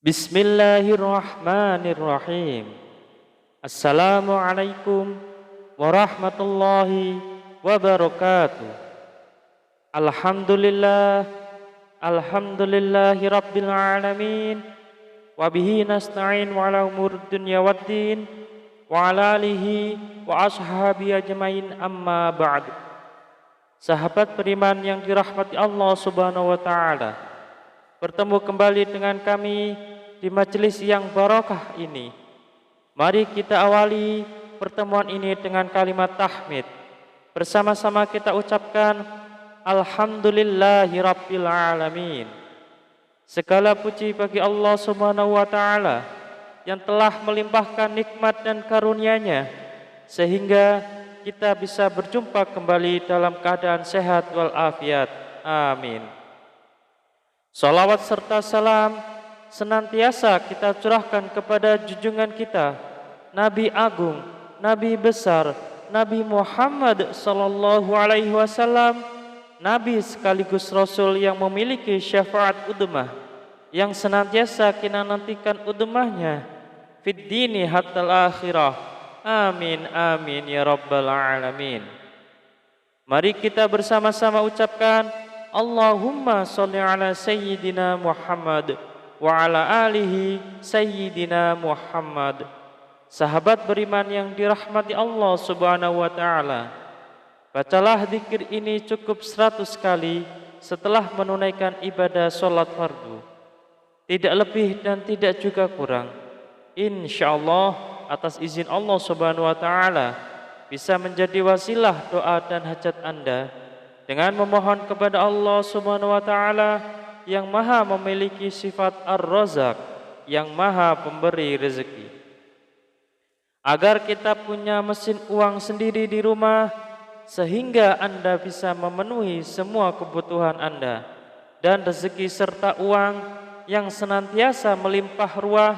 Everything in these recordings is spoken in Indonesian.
Bismillahirrahmanirrahim. Assalamualaikum warahmatullahi wabarakatuh. Alhamdulillah, alhamdulillahi rabbil alamin. Wabihi nasta'in wa ala umur dunya waddin wa ala alihi wa ashabi ajmain amma ba'du. Sahabat beriman yang dirahmati Allah subhanahu wa ta'ala, bertemu kembali dengan kami di majelis yang barokah ini. Mari kita awali pertemuan ini dengan kalimat tahmid. Bersama-sama kita ucapkan Alhamdulillahi Rabbil Alamin. Segala puji bagi Allah subhanahu wa ta'ala yang telah melimpahkan nikmat dan karunia-Nya sehingga kita bisa berjumpa kembali dalam keadaan sehat walafiat. Amin. Salawat serta salam senantiasa kita curahkan kepada junjungan kita, Nabi Agung, Nabi besar, Nabi Muhammad sallallahu alaihi wasallam, Nabi sekaligus Rasul yang memiliki syafaat udmah, yang senantiasa kita nantikan udmahnya fid dini hatal akhirah. Amin amin ya rabbal alamin. Mari kita bersama-sama ucapkan Allahumma sholli ala sayyidina Muhammad wa ala alihi sayyidina Muhammad. Sahabat beriman yang dirahmati Allah subhanahu wa ta'ala, bacalah zikir ini cukup 100 kali setelah menunaikan ibadah sholat fardu, tidak lebih dan tidak juga kurang. InsyaAllah atas izin Allah subhanahu wa ta'ala bisa menjadi wasilah doa dan hajat Anda dengan memohon kepada Allah subhanahu wa ta'ala yang maha memiliki sifat Ar-Razak, yang maha pemberi rezeki, agar kita punya mesin uang sendiri di rumah sehingga Anda bisa memenuhi semua kebutuhan Anda, dan rezeki serta uang yang senantiasa melimpah ruah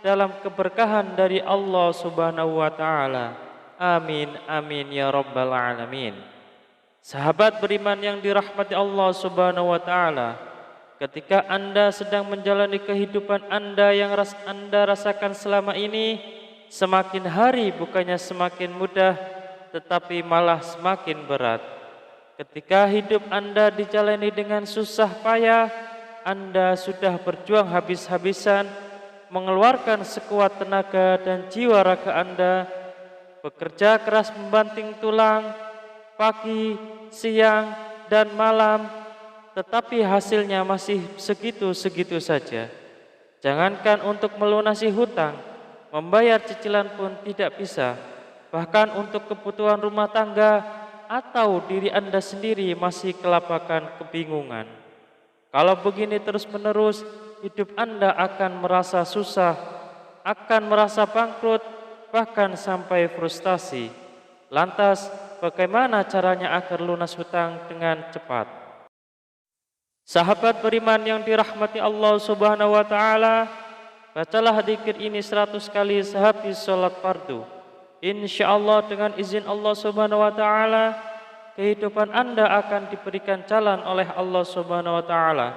dalam keberkahan dari Allah subhanahu wa ta'ala. Amin amin ya rabbal alamin. Sahabat beriman yang dirahmati Allah subhanahu wa ta'ala, ketika Anda sedang menjalani kehidupan Anda yang Anda rasakan selama ini, semakin hari bukannya semakin mudah, tetapi malah semakin berat. Ketika hidup Anda dijalani dengan susah payah, Anda sudah berjuang habis-habisan, mengeluarkan sekuat tenaga dan jiwa raga Anda, bekerja keras membanting tulang, pagi, siang, dan malam, tetapi hasilnya masih segitu-segitu saja. Jangankan untuk melunasi hutang, membayar cicilan pun tidak bisa. Bahkan untuk kebutuhan rumah tangga atau diri Anda sendiri masih kelabakan kebingungan. Kalau begini terus-menerus, hidup Anda akan merasa susah, akan merasa bangkrut, bahkan sampai frustasi. Lantas, bagaimana caranya agar lunas hutang dengan cepat? Sahabat beriman yang dirahmati Allah subhanahu wa ta'ala, bacalah zikir ini 100 kali sehabis sholat fardu. InsyaAllah dengan izin Allah subhanahu wa ta'ala, kehidupan Anda akan diberikan jalan oleh Allah subhanahu wa ta'ala.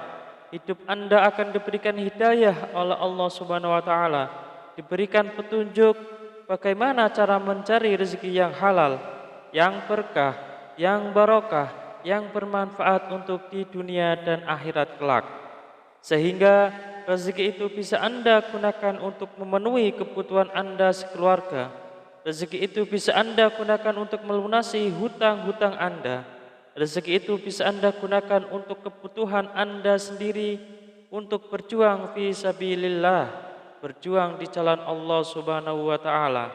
Hidup Anda akan diberikan hidayah oleh Allah subhanahu wa ta'ala, diberikan petunjuk bagaimana cara mencari rezeki yang halal, yang berkah, yang barokah, yang bermanfaat untuk di dunia dan akhirat kelak, sehingga rezeki itu bisa Anda gunakan untuk memenuhi kebutuhan Anda sekeluarga. Rezeki itu bisa Anda gunakan untuk melunasi hutang-hutang Anda. Rezeki itu bisa Anda gunakan untuk kebutuhan Anda sendiri, untuk berjuang fi sabilillah, berjuang di jalan Allah subhanahu wa ta'ala.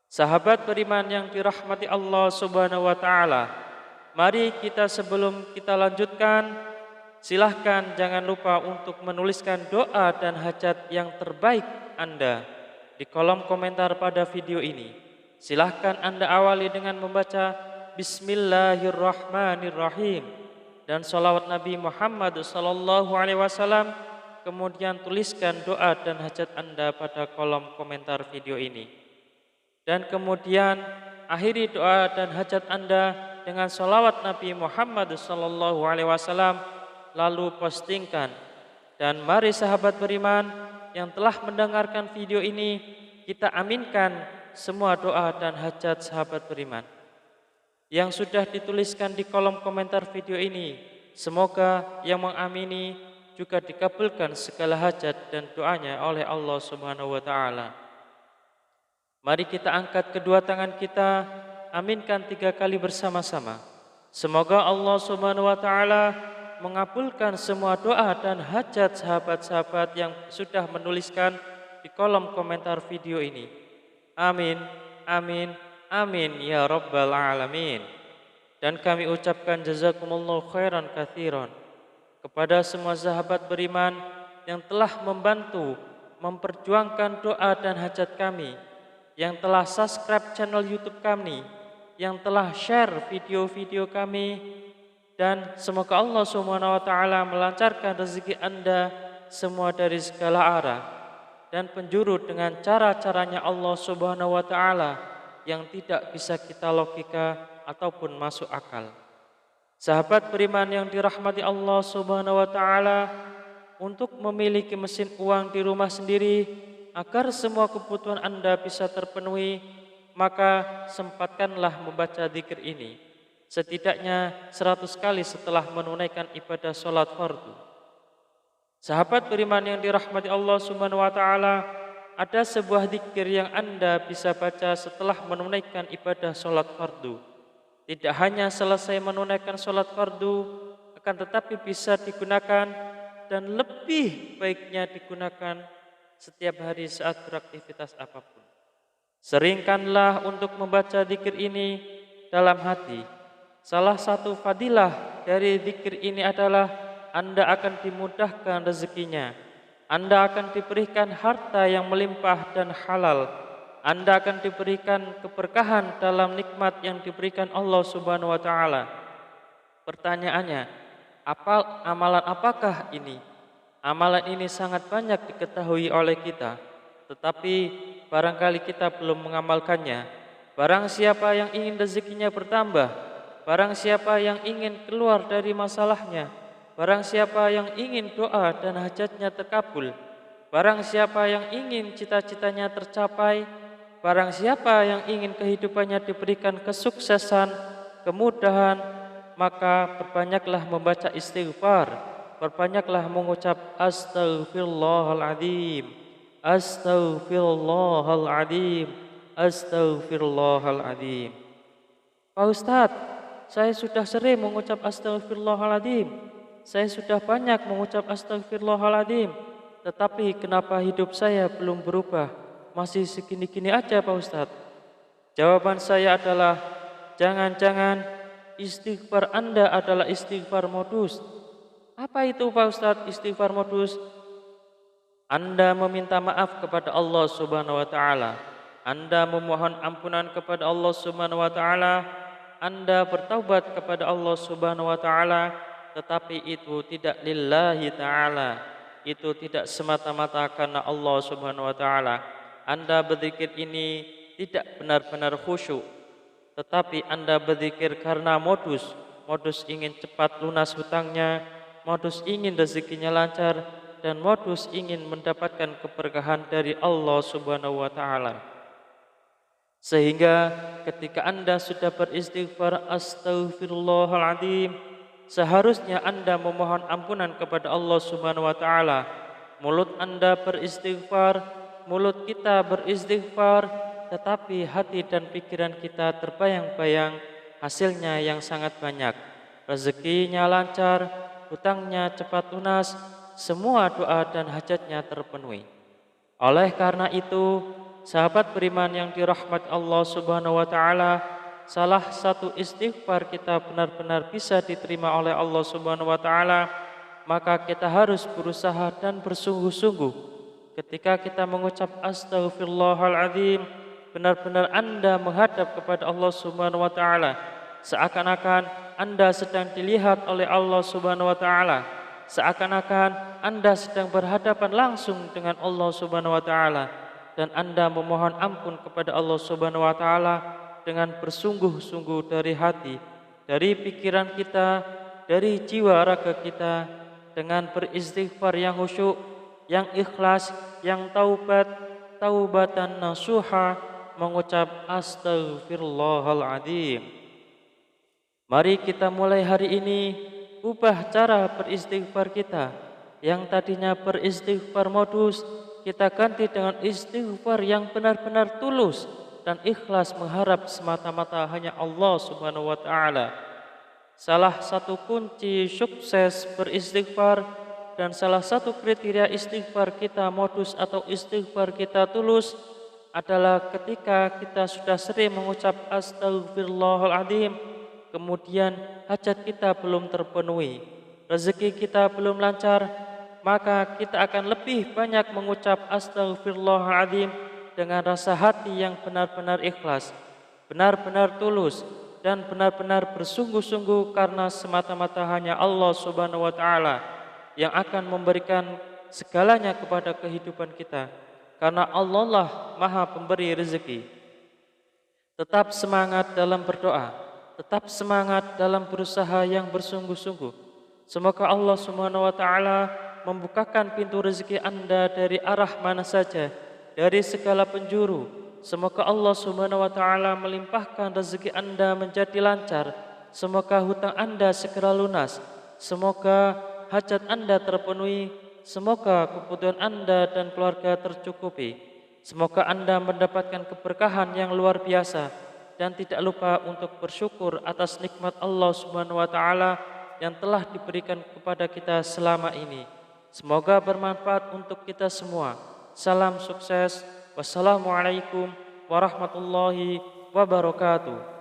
Sahabat beriman yang dirahmati Allah subhanahu wa ta'ala, mari kita sebelum kita lanjutkan, silahkan jangan lupa untuk menuliskan doa dan hajat yang terbaik Anda di kolom komentar pada video ini. Silahkan Anda awali dengan membaca Bismillahirrahmanirrahim dan sholawat Nabi Muhammad sallallahu alaihi wasallam. Kemudian tuliskan doa dan hajat Anda pada kolom komentar video ini. Dan kemudian akhiri doa dan hajat Anda dengan sholawat Nabi Muhammad sallallahu alaihi wasallam, lalu postingkan Dan mari sahabat beriman yang telah mendengarkan video ini, kita aminkan semua doa dan hajat sahabat beriman yang sudah dituliskan di kolom komentar video ini. Semoga yang mengamini juga dikabulkan segala hajat dan doanya oleh Allah Subhanahu wa taala. Mari kita angkat kedua tangan kita, aminkan 3 kali bersama-sama. Semoga Allah Subhanahu wa taala mengabulkan semua doa dan hajat sahabat-sahabat yang sudah menuliskan di kolom komentar video ini. Amin, amin, amin ya rabbal alamin. Dan kami ucapkan jazakumullahu khairan katsiran kepada semua sahabat beriman yang telah membantu memperjuangkan doa dan hajat kami, yang telah subscribe channel YouTube kami, yang telah share video-video kami, dan semoga Allah Subhanahu wa taala melancarkan rezeki Anda semua dari segala arah dan penjuru dengan cara-caranya Allah Subhanahu wa taala yang tidak bisa kita logika ataupun masuk akal. Sahabat beriman yang dirahmati Allah Subhanahu wa taala, untuk memiliki mesin uang di rumah sendiri agar semua kebutuhan Anda bisa terpenuhi, maka sempatkanlah membaca zikir ini setidaknya 100 kali setelah menunaikan ibadah sholat fardu. Sahabat beriman yang dirahmati Allah Subhanahu wa taala, ada sebuah zikir yang Anda bisa baca setelah menunaikan ibadah sholat fardu. Tidak hanya selesai menunaikan sholat fardu, akan tetapi bisa digunakan dan lebih baiknya digunakan setiap hari saat beraktivitas apapun. Seringkanlah untuk membaca zikir ini dalam hati. Salah satu fadilah dari zikir ini adalah Anda akan dimudahkan rezekinya. Anda akan diberikan harta yang melimpah dan halal. Anda akan diberikan keberkahan dalam nikmat yang diberikan Allah Subhanahu wa taala. Pertanyaannya, amalan apakah ini? Amalan ini sangat banyak diketahui oleh kita, tetapi barangkali kita belum mengamalkannya. Barang siapa yang ingin rezekinya bertambah, barang siapa yang ingin keluar dari masalahnya, barang siapa yang ingin doa dan hajatnya terkabul, barang siapa yang ingin cita-citanya tercapai, barang siapa yang ingin kehidupannya diberikan kesuksesan, kemudahan, maka perbanyaklah membaca istighfar, perbanyaklah mengucap astaghfirullahaladzim, astaghfirullahaladzim, astaghfirullahaladzim. Pak Ustadz, saya sudah sering mengucap astaghfirullahaladzim, saya sudah banyak mengucap astaghfirullahaladzim, tetapi kenapa hidup saya belum berubah? Masih segini-gini aja Pak Ustadz. Jawaban saya adalah, jangan-jangan istighfar Anda adalah istighfar modus. Apa itu Pak Ustadz istighfar modus? Anda meminta maaf kepada Allah Subhanahu wa taala, Anda memohon ampunan kepada Allah Subhanahu wa taala, Anda bertaubat kepada Allah Subhanahu wa taala, tetapi itu tidak lillahi ta'ala, itu tidak semata-mata karena Allah Subhanahu wa ta'ala. Anda berzikir ini tidak benar-benar khusyuk, tetapi Anda berzikir karena modus ingin cepat lunas hutangnya, modus ingin rezekinya lancar, dan modus ingin mendapatkan keberkahan dari Allah Subhanahu wa ta'ala. Sehingga ketika Anda sudah beristighfar astaghfirullahaladzim, seharusnya Anda memohon ampunan kepada Allah Subhanahu wa taala. Mulut Anda beristighfar, mulut kita beristighfar, tetapi hati dan pikiran kita terbayang-bayang hasilnya yang sangat banyak. Rezekinya lancar, hutangnya cepat lunas, semua doa dan hajatnya terpenuhi. Oleh karena itu, sahabat beriman yang dirahmati Allah Subhanahu wa taala, salah satu istighfar kita benar-benar bisa diterima oleh Allah Subhanahu wa taala, maka kita harus berusaha dan bersungguh-sungguh. Ketika kita mengucap astaghfirullahaladzim, benar-benar Anda menghadap kepada Allah Subhanahu wa taala, seakan-akan Anda sedang dilihat oleh Allah Subhanahu wa taala, seakan-akan Anda sedang berhadapan langsung dengan Allah Subhanahu wa taala, dan Anda memohon ampun kepada Allah Subhanahu wa taala dengan bersungguh-sungguh dari hati, dari pikiran kita, dari jiwa raga kita, dengan beristighfar yang khusyuk, yang ikhlas, yang taubatan nasuha, mengucap astaghfirullahaladzim. Mari kita mulai hari ini ubah cara beristighfar kita. Yang tadinya beristighfar modus, kita ganti dengan istighfar yang benar-benar tulus dan ikhlas mengharap semata-mata hanya Allah Subhanahu wa taala. Salah satu kunci sukses beristighfar dan salah satu kriteria istighfar kita modus atau istighfar kita tulus adalah ketika kita sudah sering mengucap astaghfirullahaladzim, kemudian hajat kita belum terpenuhi, rezeki kita belum lancar, maka kita akan lebih banyak mengucap astaghfirullahaladzim dengan rasa hati yang benar-benar ikhlas, benar-benar tulus, dan benar-benar bersungguh-sungguh karena semata-mata hanya Allah Subhanahu wa taala yang akan memberikan segalanya kepada kehidupan kita. Karena Allah lah Maha Pemberi rezeki. Tetap semangat dalam berdoa, tetap semangat dalam berusaha yang bersungguh-sungguh. Semoga Allah Subhanahu wa taala membukakan pintu rezeki Anda dari arah mana saja, dari segala penjuru. Semoga Allah Subhanahu wa taala melimpahkan rezeki Anda menjadi lancar. Semoga hutang Anda segera lunas. Semoga hajat Anda terpenuhi. Semoga kebutuhan Anda dan keluarga tercukupi. Semoga Anda mendapatkan keberkahan yang luar biasa dan tidak lupa untuk bersyukur atas nikmat Allah Subhanahu wa taala yang telah diberikan kepada kita selama ini. Semoga bermanfaat untuk kita semua. Salam sukses. Wassalamualaikum warahmatullahi wabarakatuh.